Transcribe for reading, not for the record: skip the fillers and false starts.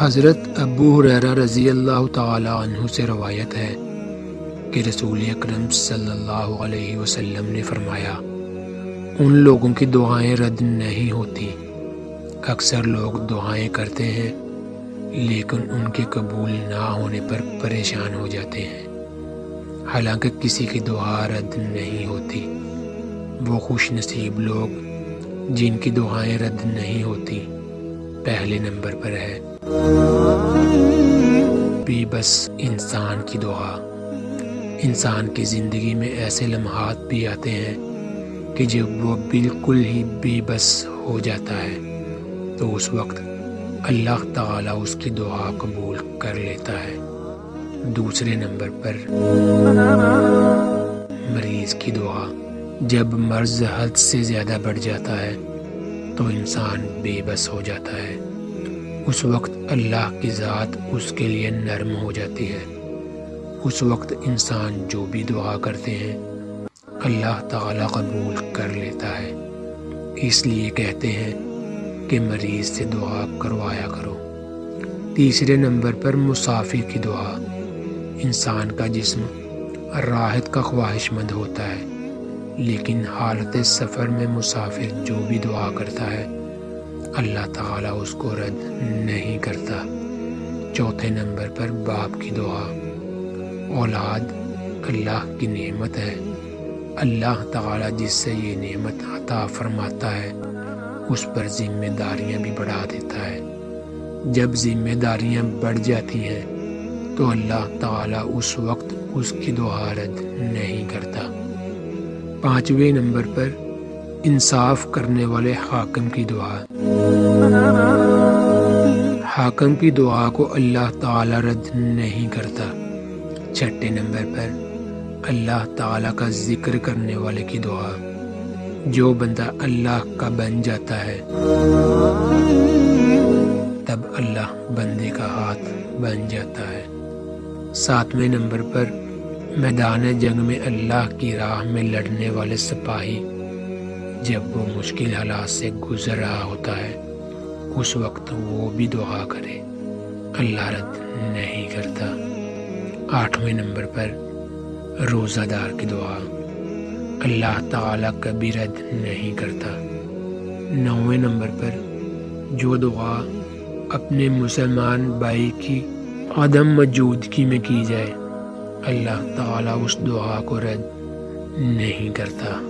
حضرت ابو ہریرہ رضی اللہ تعالی عنہ سے روایت ہے کہ رسول اکرم صلی اللہ علیہ وسلم نے فرمایا، ان لوگوں کی دعائیں رد نہیں ہوتی۔ اکثر لوگ دعائیں کرتے ہیں لیکن ان کے قبول نہ ہونے پر پریشان ہو جاتے ہیں، حالانکہ کسی کی دعا رد نہیں ہوتی۔ وہ خوش نصیب لوگ جن کی دعائیں رد نہیں ہوتی پہلے نمبر پر ہے بے بس انسان کی دعا۔ انسان کی زندگی میں ایسے لمحات بھی آتے ہیں کہ جب وہ بالکل ہی بے بس ہو جاتا ہے تو اس وقت اللہ تعالیٰ اس کی دعا قبول کر لیتا ہے۔ دوسرے نمبر پر مریض کی دعا۔ جب مرض حد سے زیادہ بڑھ جاتا ہے تو انسان بے بس ہو جاتا ہے، اس وقت اللہ کی ذات اس کے لیے نرم ہو جاتی ہے۔ اس وقت انسان جو بھی دعا کرتے ہیں اللہ تعالیٰ قبول کر لیتا ہے۔ اس لیے کہتے ہیں کہ مریض سے دعا کروایا کرو۔ تیسرے نمبر پر مسافر کی دعا۔ انسان کا جسم راحت کا خواہش مند ہوتا ہے، لیکن حالت سفر میں مسافر جو بھی دعا کرتا ہے اللہ تعالیٰ اس کو رد نہیں کرتا۔ چوتھے نمبر پر باپ کی دعا۔ اولاد اللہ کی نعمت ہے، اللہ تعالیٰ جس سے یہ نعمت عطا فرماتا ہے اس پر ذمہ داریاں بھی بڑھا دیتا ہے۔ جب ذمہ داریاں بڑھ جاتی ہیں تو اللہ تعالیٰ اس وقت اس کی دعا رد نہیں کرتا۔ پانچویں نمبر پر انصاف کرنے والے حاکم کی دعا۔ حاکم کی دعا کو اللہ تعالیٰ رد نہیں کرتا۔ چھٹے نمبر پر اللہ تعالیٰ کا ذکر کرنے والے کی دعا۔ جو بندہ اللہ کا بن جاتا ہے تب اللہ بندے کا ہاتھ بن جاتا ہے۔ ساتویں نمبر پر میدان جنگ میں اللہ کی راہ میں لڑنے والے سپاہی جب وہ مشکل حالات سے گزر رہا ہوتا ہے اس وقت وہ بھی دعا کرے، اللہ رد نہیں کرتا۔ آٹھویں نمبر پر روزہ دار کی دعا۔ اللہ تعالیٰ کبھی رد نہیں کرتا۔ نویں نمبر پر جو دعا اپنے مسلمان بھائی کی عدم موجودگی میں کی جائے اللہ تعالیٰ اس دعا کو رد نہیں کرتا۔